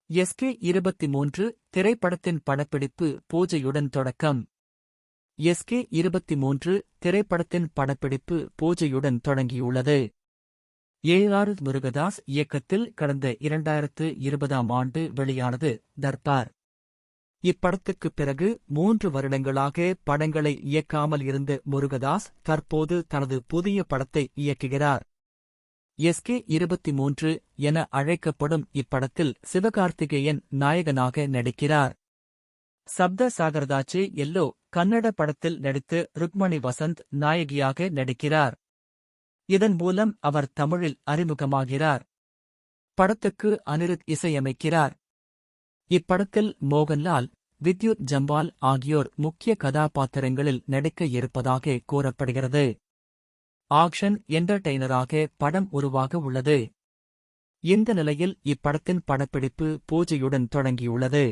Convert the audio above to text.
SK23 திரைப்படத்தின் படப்பிடிப்பு பூஜையுடன் தொடக்கம். SK23 திரைப்படத்தின் படப்பிடிப்பு பூஜையுடன் தொடங்கியுள்ளது. AR முருகதாஸ் இயக்கத்தில் கடந்த 2020ஆம் ஆண்டு வெளியானது தர்பார். இப்படத்துக்குப் பிறகு 3 வருடங்களாக படங்களை இயக்காமல் இருந்த முருகதாஸ் தற்போது தனது புதிய படத்தை இயக்குகிறார். SK23 என அழைக்கப்படும் இப்படத்தில் சிவகார்த்திகேயன் நாயகனாக நடிக்கிறார். சப்த சாகரதாச்சே எல்லோ கன்னட படத்தில் நடித்து ருக்மணி வசந்த் நாயகியாக நடிக்கிறார். இதன் மூலம் அவர் தமிழில் அறிமுகமாகிறார். படத்துக்கு அனிருத் இசையமைக்கிறார். இப்படத்தில் மோகன்லால், வித்யுத் ஜம்வால் ஆகியோர் முக்கிய கதாபாத்திரங்களில் நடிக்க இருப்பதாக கூறப்படுகிறது. ஆக்ஷன் என்டர்டெய்னராக படம் உருவாக உள்ளது. இந்த நிலையில் இப்படத்தின் படப்பிடிப்பு பூஜையுடன் தொடங்கியுள்ளது.